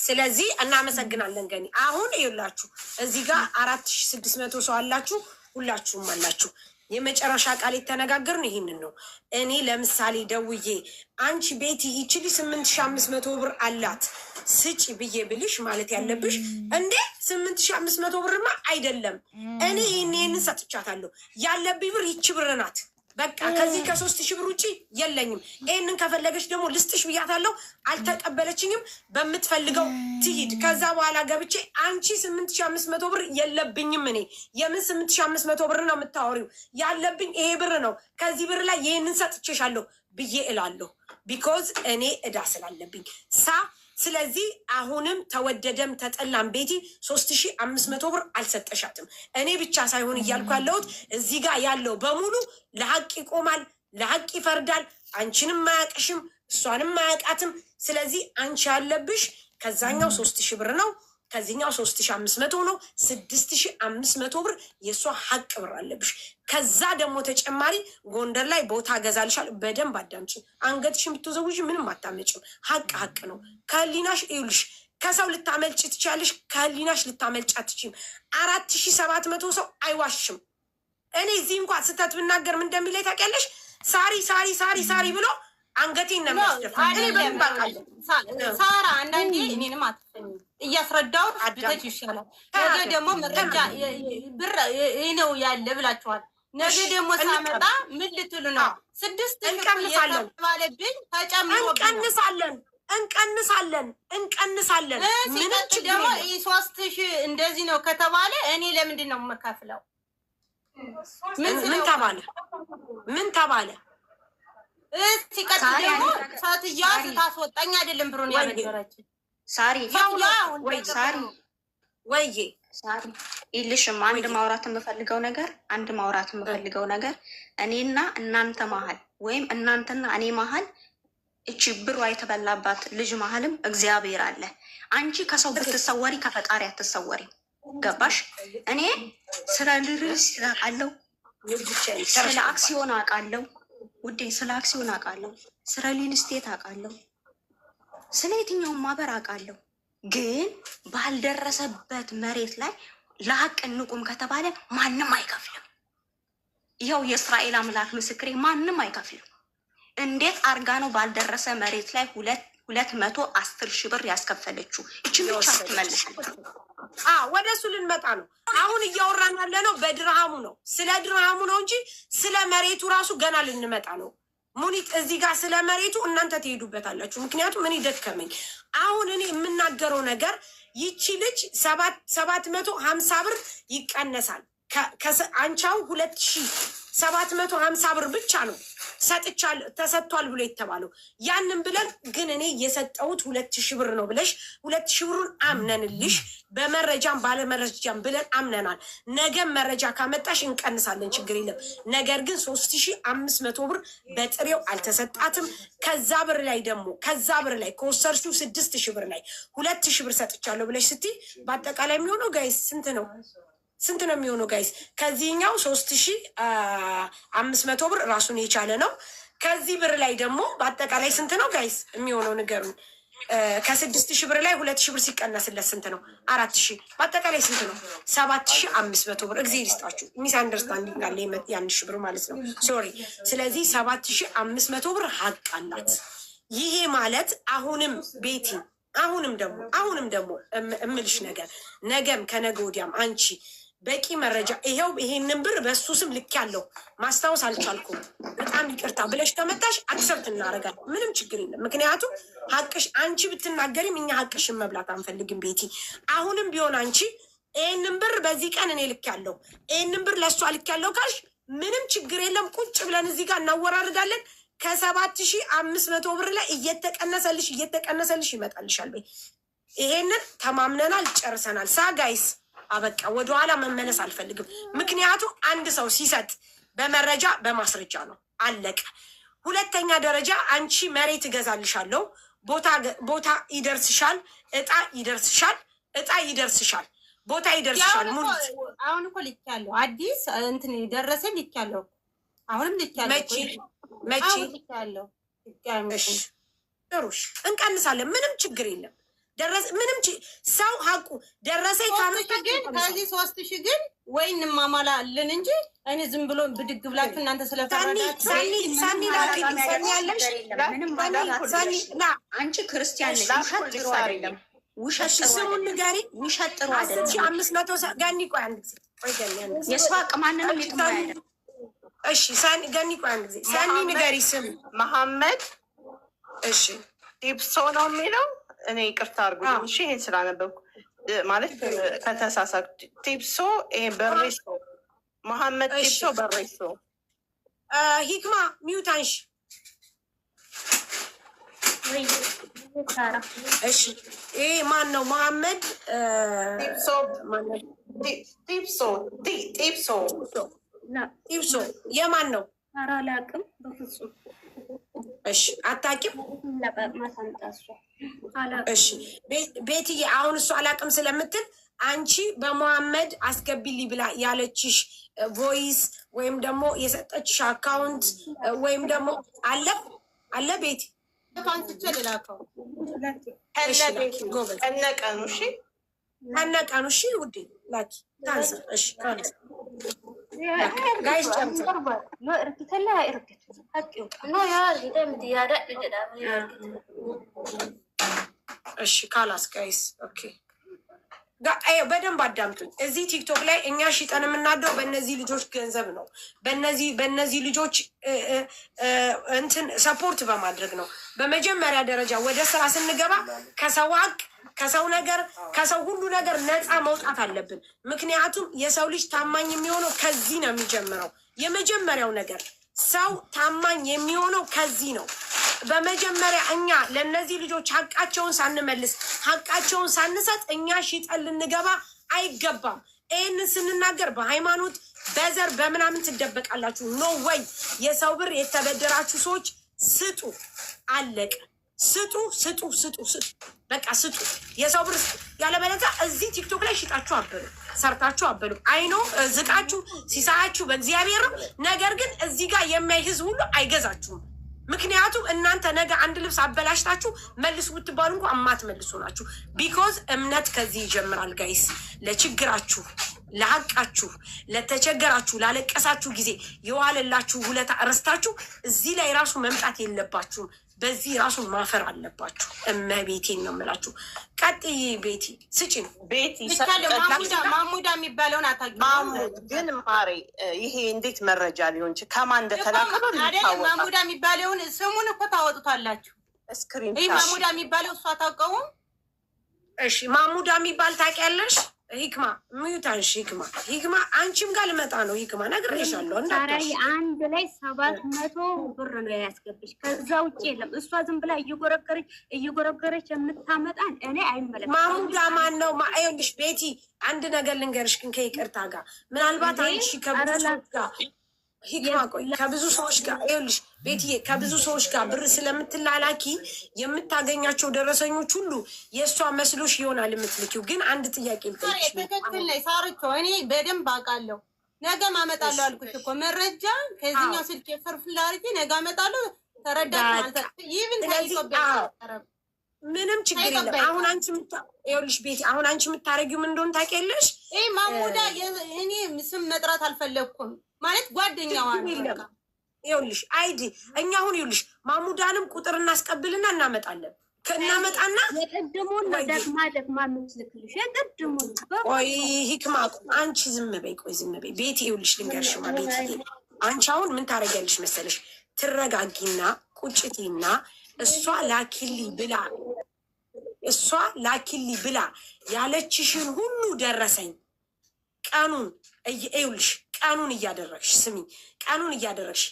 S1: ስለዚህ እናመሰግናለን። ገኒ አሁን ይኸውላችሁ እዚህ ጋር 4600 ሰው አላችሁ፣ ሁላችሁም አላችሁ። የመጨረሻ ቃል የተነጋገርን ይህንን ነው። እኔ ለምሳሌ ደውዬ አንቺ ቤቲ ይችሊ 8500 ብር አላት ስጪ ብዬ ብልሽ ማለት ያለብሽ እንዴ 8500 ብርማ አይደለም፣ እኔ ይህንን ሰጥቻታለሁ፣ ያለብኝ ብር ይቺ ብር ናት፣ በቃ ከዚህ ከ3000 ብር ውጭ የለኝም። ይህንን ከፈለገች ደግሞ ልስጥሽ ብያታለሁ፣ አልተቀበለችኝም። በምትፈልገው ትሂድ። ከዛ በኋላ ገብቼ አንቺ 8500 ብር የለብኝም፣ እኔ የምን 8500 ብር ነው የምታወሪው? ያለብኝ ይሄ ብር ነው፣ ከዚህ ብር ላይ ይህንን ሰጥቼሻለሁ ብዬ እላለሁ። ቢኮዝ እኔ እዳ ስላለብኝ ስለዚህ አሁንም ተወደደም ተጠላም ቤቲ 3500 ብር አልሰጠሻትም። እኔ ብቻ ሳይሆን እያልኩ ያለሁት እዚህ ጋር ያለው በሙሉ ለሀቅ ይቆማል፣ ለሀቅ ይፈርዳል። አንቺንም አያቅሽም፣ እሷንም አያቃትም። ስለዚህ አንቺ ያለብሽ ከዛኛው 3000 ብር ነው፣ ከዚህኛው 3500 ነው። 6500 ብር የእሷ ሀቅ ብር አለብሽ። ከዛ ደግሞ ተጨማሪ ጎንደር ላይ ቦታ ገዛልሻል። በደንብ አዳምጪ። አንገትሽን ብትዘውዥ ምንም አታመጭም። ሀቅ ነው። ከህሊናሽ ይኸውልሽ፣ ከሰው ልታመልጭ ትችያለሽ፣ ከህሊናሽ ልታመልጭ አትችይም። 4700 ሰው አይዋሽም። እኔ እዚህ እንኳን ስህተት ብናገር ምን እንደሚለኝ ታውቂያለሽ? ሳሪ ብሎ አንገቴን ነው የሚያስደፋ። እኔ በደንብ አውቃለሁ።
S3: ሳራ አንዳንዴ እኔንም አትፈኝ እያስረዳው ብተች ይሻላል። ነገ ደግሞ መረጃ ብር ነው ያለ ብላችኋል። ነገ ደግሞ ሳመጣ ምን ልትሉ ነው? 6000
S1: እንቀንሳለን
S3: ባለብኝ ተጨምሮ
S1: እንቀንሳለን። ምን
S3: ደግሞ 3000 እንደዚህ ነው ከተባለ እኔ ለምንድን ነው የምከፍለው?
S1: ምን ተባለ?
S3: ሲቀጥል ደግሞ ሳትያ ስታስወጣኝ አይደለም ብሩን ያበደረችኝ ሳሪ
S7: ይልሽም አንድ ማውራት የምፈልገው ነገር እኔና እናንተ መሀል ወይም እናንተና እኔ መሀል እቺ ብሯ የተበላባት ልጅ መሀልም እግዚአብሔር አለ። አንቺ ከሰው ብትሰወሪ ከፈጣሪ አትሰወሪ። ገባሽ? እኔ ስለ ልርስ አውቃለሁ፣ ስለ አክሲዮን አውቃለሁ ውዴ፣ ስለ አክሲዮን አውቃለሁ፣ ስለ ሪል ስቴት አውቃለሁ፣ ስለ የትኛውን ማህበር አውቃለሁ። ግን ባልደረሰበት መሬት ላይ ለሀቅ እንቁም ከተባለ ማንም አይከፍልም። ይኸው የእስራኤል አምላክ ምስክሬ፣ ማንም አይከፍልም። እንዴት አርጋ ነው ባልደረሰ መሬት ላይ 210,000 ብር ያስከፈለችው? እችን ብቻ ትመልሳለች።
S1: ወደ እሱ ልንመጣ ነው። አሁን እያወራን ያለ ነው በድርሃሙ ነው፣ ስለ ድርሃሙ ነው እንጂ ስለ መሬቱ ራሱ ገና ልንመጣ ነው። ሙኒት እዚህ ጋር ስለ መሬቱ እናንተ ትሄዱበታላችሁ። ምክንያቱም እኔ ደከመኝ። አሁን እኔ የምናገረው ነገር ይቺ ልጅ 750 ብር ይቀነሳል። አንቻው 2750 ብር ብቻ ነው ሰጥቻለሁ ተሰጥቷል ብሎ የተባለው ያንን ብለን ግን እኔ የሰጠሁት 2000 ብር ነው ብለሽ 2000 ብሩን አምነንልሽ በመረጃም ባለመረጃም ብለን አምነናል። ነገም መረጃ ካመጣሽ እንቀንሳለን፣ ችግር የለም። ነገር ግን 3500 ብር በጥሬው አልተሰጣትም። ከዛ ብር ላይ ደግሞ ከዛ ብር ላይ ከወሰድሽው 6000 ብር ላይ 2000 ብር ሰጥቻለሁ ብለሽ ስትይ በአጠቃላይ የሚሆነው ጋይስ ስንት ነው? ስንት ነው የሚሆነው ጋይስ? ከዚህኛው 3500 ብር ራሱን የቻለ ነው። ከዚህ ብር ላይ ደግሞ በአጠቃላይ ስንት ነው ጋይስ የሚሆነው ንገሩን። ከ6000 ብር ላይ 2000 ብር ሲቀነስለት ስንት ነው? 4000። በአጠቃላይ ስንት ነው? 7500 ብር። እግዚአብሔር ይስጣችሁ። ሚስ አንደርስታንዲንግ አለ ያንሽ ብር ማለት ነው። ሶሪ። ስለዚህ 7500 ብር ሀቅ አላት። ይሄ ማለት አሁንም ቤቲ አሁንም ደግሞ እምልሽ ነገር ነገም ከነገ ወዲያም አንቺ በቂ መረጃ ይሄው ይሄንን ብር በሱ ስም ልክ ያለው ማስታወስ አልቻልኩም በጣም ይቅርታ ብለሽ ተመጣሽ አክሰብት እናደርጋለን። ምንም ችግር የለም። ምክንያቱም ሀቅሽ አንቺ ብትናገሪም እኛ ሀቅሽን መብላት አንፈልግም። ቤቲ አሁንም ቢሆን አንቺ ይሄንን ብር በዚህ ቀን እኔ ልክ ያለው ይሄንን ብር ለሷ ልክ ያለው ካልሽ ምንም ችግር የለም። ቁጭ ብለን እዚህ ጋር እናወራርዳለን። ከ7500 ብር ላይ እየተቀነሰልሽ ይመጣልሻል። ይሄንን ተማምነናል፣ ጨርሰናል። ጋይስ አበቃ። ወደኋላ መመለስ አልፈልግም። ምክንያቱም አንድ ሰው ሲሰጥ በመረጃ በማስረጃ ነው፣ አለቀ። ሁለተኛ ደረጃ አንቺ መሬት እገዛልሻለሁ፣ ቦታ ይደርስሻል፣ እጣ ይደርስሻል፣ ቦታ ይደርስሻል። ሙሉት
S3: አሁን እኮ ልክ ያለው አዲስ እንትን ደረሰ ልክ ያለው አሁንም ልክ ያለው መቼ ጥሩሽ እንቀንሳለን። ምንም ችግር የለም። ምንም ሰው ሀቁ ደረሰኝ ግን ከዚህ 3000 ግን ወይ እንማማላለን እንጂ እኔ ዝም ብሎ ብድግ ብላችሁ እናንተ ስለፈረዳችሁ
S7: አንቺ ክርስቲያን ውሸት ስሙን ንገሪ። ውሸት ጥሩ አይደለም። 500
S1: ጋኒ ቆይ አንድ ጊዜ
S7: የሷ ቅማንንም ይጥማያለ
S1: እሺ ገኒ ቆይ አንድ ጊዜ ሳኒ ንገሪ ስም
S4: መሐመድ
S1: እሺ
S4: ዲብሶ ነው የሚለው። እኔ ይቅርታ አድርጉልኝ እሺ፣ ይሄን ስላነበብኩ ማለት ከተሳሳትኩ። ዲብሶ ይሄ በሬሶ መሐመድ ዲብሶ በሬሶ
S1: ሂክማ ሚውታንሽ እሺ ይሄ ማን ነው? መሐመድ ጢብሶ የማን ነው?
S2: ኧረ አላውቅም በፍጹም።
S1: እሺ አታውቂም? እሺ ቤትዬ አሁን እሱ አላውቅም ስለምትል አንቺ በመሐመድ አስገቢልኝ ብላ ያለችሽ ቮይስ ወይም ደግሞ የሰጠችሽ አካውንት ወይም ደግሞ አለ ቤት
S4: ከነቀኑ እሺ፣
S1: ከነቀኑ እሺ ውዴ ላኪ ታንስር እሺ ካንስ ጋይስ እሺ ካላስ ጋይስ ኦኬ በደንብ አዳምጡኝ። እዚህ ቲክቶክ ላይ እኛ ሽጠን የምናደው በእነዚህ ልጆች ገንዘብ ነው። በእነዚህ ልጆች እንትን ሰፖርት በማድረግ ነው። በመጀመሪያ ደረጃ ወደ ስራ ስንገባ ከሰው ሀቅ፣ ከሰው ነገር፣ ከሰው ሁሉ ነገር ነፃ መውጣት አለብን። ምክንያቱም የሰው ልጅ ታማኝ የሚሆነው ከዚህ ነው የሚጀምረው። የመጀመሪያው ነገር ሰው ታማኝ የሚሆነው ከዚህ ነው። በመጀመሪያ እኛ ለእነዚህ ልጆች ሀቃቸውን ሳንመልስ ሀቃቸውን ሳንሰጥ እኛ ሽጠን ልንገባ አይገባም። ይህንን ስንናገር በሃይማኖት በዘር በምናምን ትደበቃላችሁ። ኖ ወይ የሰው ብር የተበደራችሁ ሰዎች ስጡ፣ አለቀ። ስጡ በቃ ስጡ። የሰው ብር ያለበለዚያ እዚህ ቲክቶክ ላይ ሽጣችሁ አበሉ፣ ሰርታችሁ አበሉ። አይኖ ዝቃችሁ ሲሳያችሁ በእግዚአብሔር ነው። ነገር ግን እዚህ ጋር የሚያይ ህዝብ ሁሉ አይገዛችሁም። ምክንያቱም እናንተ ነገ አንድ ልብስ አበላሽታችሁ መልሱ ብትባሉ እንኳ እማትመልሱ ናችሁ። ቢኮዝ እምነት ከዚህ ይጀምራል ጋይስ። ለችግራችሁ፣ ለሀቃችሁ፣ ለተቸገራችሁ፣ ላለቀሳችሁ ጊዜ የዋለላችሁ ውለታ እረስታችሁ እዚህ ላይ ራሱ መምጣት የለባችሁም። በዚህ ራሱ ማፈር አለባችሁ። እመቤቴን ነው የምላችሁ። ቀጥይ ቤቲ ስጭን። ቤቲ
S3: ማሙዳ የሚባለውን
S4: ማሙድ ግን ማሬ ይሄ እንዴት መረጃ ሊሆን ይችላል? ከማን እንደተላከ ነው
S3: አይደለም። ማሙዳ የሚባለውን ስሙን እኮ ታወጡታላችሁ።
S4: ስክሪን
S3: ይህ ማሙዳ የሚባለው እሷ አታውቀውም።
S1: እሺ ማሙዳ የሚባል ታውቂያለሽ? ሂክማ ሚዩታንሽ ሂክማ አንቺም ጋር ልመጣ ነው። ሂክማ ነግሬሻለሁ።
S2: እንዳታሽ አንድ ላይ 700 ብር ነው ያስገብሽ። ከዛ ውጭ የለም። እሷ ዝም ብላ እየጎረገረች የምታመጣን እኔ አይመለከትም።
S1: ማሙዳ ማን ነው? ይኸውልሽ ቤቲ አንድ ነገር ልንገርሽ ግን ከይቅርታ ጋር ምናልባት አንቺ ከብዙ ሰዎች ጋር ሂክማ ቆይ ከብዙ ሰዎች ጋር ይኸውልሽ ቤትዬ ከብዙ ሰዎች ጋር ብር ስለምትላላኪ የምታገኛቸው ደረሰኞች ሁሉ የእሷ መስሎሽ ይሆናል የምትልኪው። ግን አንድ ጥያቄ ልጠይቅሽ።
S3: ትክክል ነኝ ሳርቾ፣ እኔ በደንብ አውቃለሁ። ነገ አመጣለሁ አልኩሽ እኮ መረጃ ከዚህኛው ስልክ ፍርፍል አድርጌ ነገ አመጣለሁ። ተረዳት ይህን ምንም ችግር የለም። አሁን አንቺ ይኸውልሽ ቤቲ አሁን አንቺ የምታረጊው ምን እንደሆነ ታውቂያለሽ? ማሙዳ እኔ ስም መጥራት አልፈለግኩም ማለት ጓደኛዋ
S1: ይኸውልሽ አይዲ እኛ አሁን ይኸውልሽ ማሙዳንም ቁጥር እናስቀብልና እናመጣለን። ከእናመጣና
S2: የቅድሙን ደግማ የምትልክልሽ የቅድሙን።
S1: ቆይ ሂክማ አንቺ ዝም በይ፣ ቆይ ዝም በይ ቤቲ። ይኸውልሽ ልንገርሽማ ቤቲ አንቺ አሁን ምን ታደርጊያለሽ መሰለሽ? ትረጋጊና ቁጭቴና እሷ ላኪሊ ብላ ያለችሽን ሁሉ ደረሰኝ ቀኑን ይኸውልሽ ቀኑን እያደረግሽ ስሚ፣ ቀኑን እያደረግሽ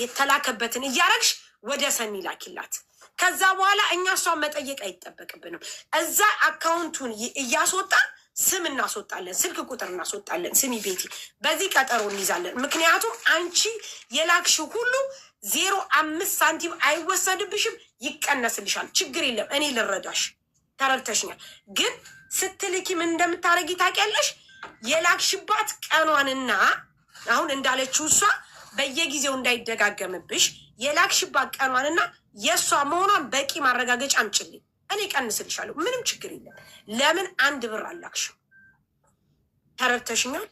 S1: የተላከበትን እያረግሽ ወደ ሰኒ ላኪላት። ከዛ በኋላ እኛ እሷን መጠየቅ አይጠበቅብንም። እዛ አካውንቱን እያስወጣን ስም እናስወጣለን፣ ስልክ ቁጥር እናስወጣለን። ስሚ ቤቲ በዚህ ቀጠሮ እንይዛለን። ምክንያቱም አንቺ የላክሽው ሁሉ 0.5 ሳንቲም አይወሰድብሽም፣ ይቀነስልሻል። ችግር የለም እኔ ልረዳሽ፣ ተረድተሽኛል። ግን ስትልኪ ምን እንደምታረጊ ታውቂያለሽ? የላክሽባት ቀኗንና አሁን እንዳለችው እሷ በየጊዜው እንዳይደጋገምብሽ የላክሽባት ቀኗንና የእሷ መሆኗን በቂ ማረጋገጫ አምጪልኝ፣ እኔ ቀንስልሻለሁ። ምንም ችግር የለም። ለምን 1 ብር አላክሽም? ተረድተሽኛል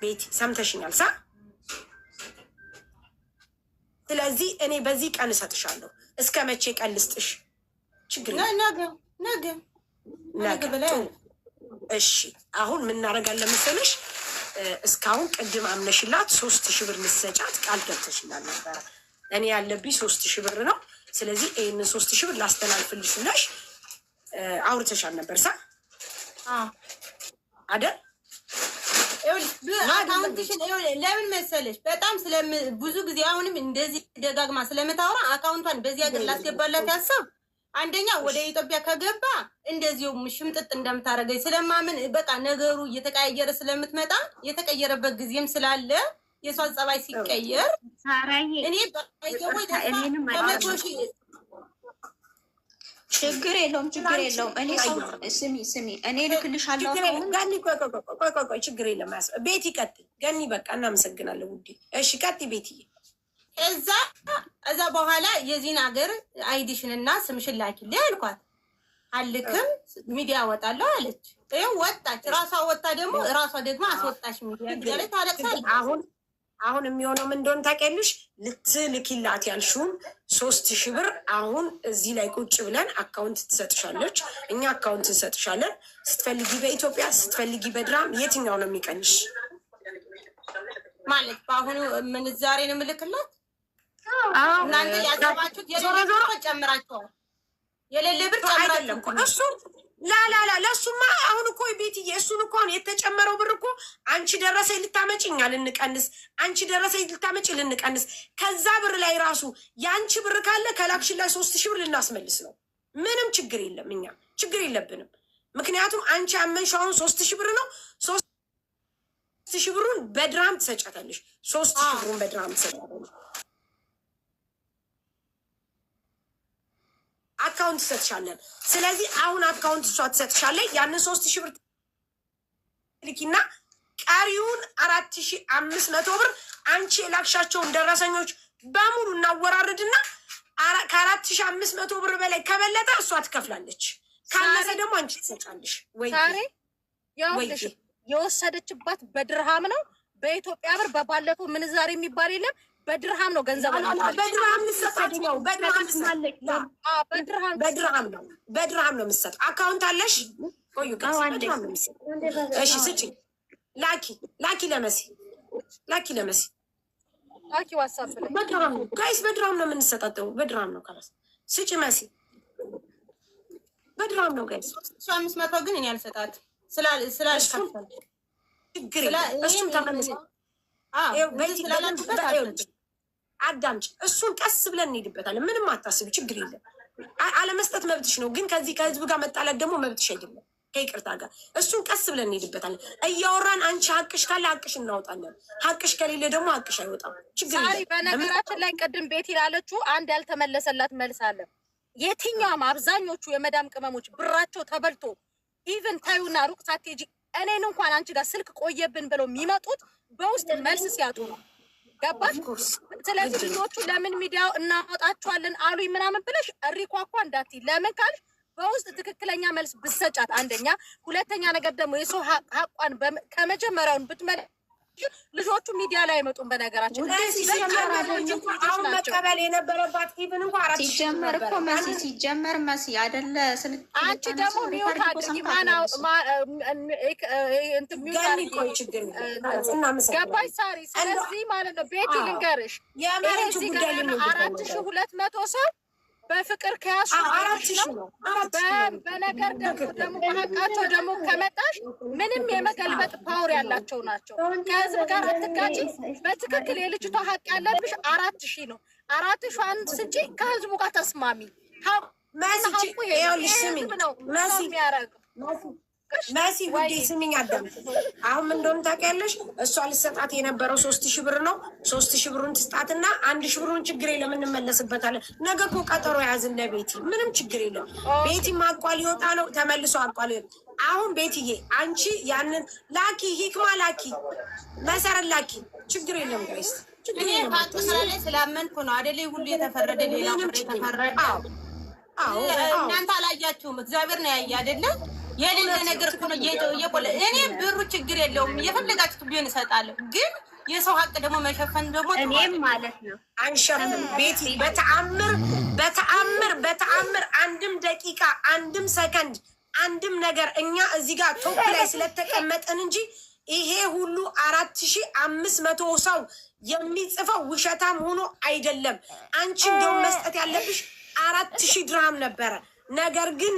S1: ቤቲ? ሰምተሽኛል ሳ ስለዚህ እኔ በዚህ ቀን እሰጥሻለሁ። እስከ መቼ ቀን ልስጥሽ? ችግር ነገ ብለህ እሺ። አሁን የምናደርጋለን መሰለሽ? እስካሁን ቅድም አምነሽላት 3000 ብር ልትሰጫት ቃል ገብተሽላት ነበረ። እኔ ያለብኝ 3000 ብር ነው። ስለዚህ ይህንን 3000 ብር ላስተላልፍልሽ ብለሽ አውርተሻል ነበር ሳ አይደል?
S3: አካውንትሽን ለምን መሰለሽ? በጣም ብዙ ጊዜ አሁንም እንደዚህ ደጋግማ ስለምታወራ አካውንቷን በዚህ ሀገር ላስገባላት ያሰብ አንደኛ ወደ ኢትዮጵያ ከገባ እንደዚሁ ሽምጥጥ እንደምታደርገኝ ስለማምን በቃ ነገሩ እየተቀያየረ ስለምትመጣ የተቀየረበት ጊዜም ስላለ የሷ ጸባይ ሲቀየር እኔ
S7: ችግር የለውም። እኔ ስሚ እኔ ልክልሻለሁ።
S1: ቆይ ችግር የለም። ቤቲ ቀጥይ። ገኒ በቃ እናመሰግናለን ውዴ። እሺ ቀጥይ ቤትዬ።
S3: እዛ በኋላ የዚህን ሀገር አይዲሽን እና ስምሽን ላኪልኝ አልኳት። አልክም ሚዲያ ወጣለሁ አለች። ይኸው ወጣች። ራሷ ወጣ ደግሞ አስወጣሽ ሚዲያ ላይ ታለቅሳለች።
S1: አሁን የሚሆነው ምን እንደሆነ ታውቂያለሽ? ልትልኪላት ያልሽውን 3000 ብር አሁን እዚህ ላይ ቁጭ ብለን አካውንት ትሰጥሻለች። እኛ አካውንት እንሰጥሻለን። ስትፈልጊ በኢትዮጵያ ስትፈልጊ በድራም የትኛው ነው የሚቀንሽ?
S3: ማለት በአሁኑ ምንዛሬ ነው የምልክላት። እናንተ ያሰባችሁት የሌለ ብር ጨምራችኋል። የሌለ ብር ጨምራችሁ
S1: እሱ ላላላ ለእሱማ አሁን እኮ ቤትዬ እሱን እኮ አሁን የተጨመረው ብር እኮ አንቺ ደረሰኝ ልታመጪ እኛ ልንቀንስ፣ አንቺ ደረሰኝ ልታመጪ ልንቀንስ። ከዛ ብር ላይ ራሱ የአንቺ ብር ካለ ከላክሽን ላይ 3000 ብር ልናስመልስ ነው። ምንም ችግር የለም፣ እኛ ችግር የለብንም። ምክንያቱም አንቺ ያመንሽው አሁን 3000 ብር ነው። 3000 ብሩን በድራም ትሰጫታለሽ። 3000 ብሩን በድራም ትሰጫታለሽ። አካውንት ትሰጥሻለን። ስለዚህ አሁን አካውንት እሷ ትሰጥሻለች። ያንን 3000 ብር ልኪና ቀሪውን 4500 ብር አንቺ የላክሻቸውን ደረሰኞች በሙሉ እናወራርድና ከ4500 ብር በላይ ከበለጠ እሷ ትከፍላለች። ካነሰ ደግሞ አንቺ ትሰጫለሽ። ወይ
S8: የወሰደችባት በድርሃም ነው። በኢትዮጵያ ብር በባለፈው ምንዛሬ የሚባል የለም። በድርሃም ነው ገንዘብ
S1: በድርሃም ልሰጣት ነው። በድርሃም ነው የምትሰጥ። አካውንት አለሽ? ቆዩ እሺ፣ ስጪ። ላኪ ለመሲ
S8: ዋትሳፕ ላይ
S1: በድርሃም ነው ጋይስ፣ በድርሃም ነው የምንሰጣጠው። በድርሃም ነው ካላስ ስጪ መሲ። በድራም ነው ጋይስ።
S3: 500 ግን እኔ አልሰጣትም ስላልከፈል
S1: ችግር የለም። እሱም ተመልሶ አዳምጪ። እሱን ቀስ ብለን እንሄድበታለን። ምንም አታስቢ፣ ችግር የለም። አለመስጠት መብትሽ ነው፣ ግን ከዚህ ከህዝብ ጋር መጣላት ደግሞ መብትሽ አይደለም። ከይቅርታ ጋር እሱን ቀስ ብለን እንሄድበታለን። እያወራን አንቺ ሀቅሽ ካለ ሀቅሽ እናወጣለን፣ ሀቅሽ ከሌለ ደግሞ ሀቅሽ አይወጣም። ችግር የለም።
S8: በነገራችን ላይ ቅድም ቤት ይላለችው አንድ ያልተመለሰላት መልስ አለ። የትኛውም አብዛኞቹ የመዳም ቅመሞች ብራቸው ተበልቶ ኢቨን ታዩና ሩቅ ሳትሄጂ እኔን እንኳን አንቺ ጋር ስልክ ቆየብን ብለው የሚመጡት በውስጥ መልስ ሲያጡ ነው። ገባሽ? ስለዚህ ልጆቹ ለምን ሚዲያው እናወጣቸዋለን አሉኝ ምናምን ብለሽ እሪኳኳ እንዳትይ። ለምን ካልሽ በውስጥ ትክክለኛ መልስ ብሰጫት አንደኛ፣ ሁለተኛ ነገር ደግሞ የሰው ሀቋን ከመጀመሪያውን ብትመለ ልጆቹ ሚዲያ ላይ አይመጡም። በነገራችን
S1: አሁን መቀበል የነበረባት ኢቭን እንኳን 4
S7: ሲጀመር እኮ መሲ ሲጀመር መሲ አይደለ ስልክ
S8: አንቺ ደግሞ ሚውት አድርጊ። ገባሽ ሳሪ? ስለዚህ ማለት ነው ቤቲ ልንገርሽ፣ እዚህ ጋር 4200 ሰው በፍቅር ከያሱ 4,000 ነው። በነገር ደግሞ በሀቃቸው ደግሞ ከመጣሽ ምንም የመገልበጥ ፓወር ያላቸው ናቸው። ከህዝብ ጋር አትጋጭ። በትክክል የልጅቷ ሀቅ ያለብሽ 4,000 ነው። 4,000 ስጪ፣ ከህዝቡ ጋር ተስማሚ።
S1: መሲ ውዴ ስሚኝ፣ አዳምጪ። አሁን ምን እንደሆነ ታውቂያለሽ? እሷ ልሰጣት የነበረው 3,000 ብር ነው። 3,000 ብሩን ትስጣትና 1,000 ብሩን ችግር የለም እንመለስበታለን። ነገ እኮ ቀጠሮ ያዝን ለቤቲ፣ ምንም ችግር የለም። ቤቲ ማቋል ሊወጣ ነው፣ ተመልሶ አቋል። አሁን ቤትዬ አንቺ ያንን ላኪ፣ ሂክማ ላኪ፣ መሰረት ላኪ፣ ችግር የለም ጋይስ።
S3: እኔ ሀቅ ስላለኝ ስላመንኩ ነው አይደል ሁሉ የተፈረደ ሌላ የተፈረደ። እናንተ አላያችሁም፣ እግዚአብሔር ነው ያየ አይደለም። የሌለ ነገር እኮ ነው እየቆለ። እኔ ብሩ ችግር የለውም የፈለጋችሁት ቢሆን እሰጣለሁ፣ ግን የሰው ሀቅ ደግሞ መሸፈን ደግሞ
S2: እኔም ማለት ነው
S1: አንሸፍን። ቤቲ በተአምር አንድም ደቂቃ አንድም ሰከንድ አንድም ነገር እኛ እዚህ ጋር ቶፕ ላይ ስለተቀመጠን እንጂ ይሄ ሁሉ 4,500 ሰው የሚጽፈው ውሸታም ሆኖ አይደለም። አንቺ እንደውም መስጠት ያለብሽ 4,000 ድርሃም ነበረ። ነገር ግን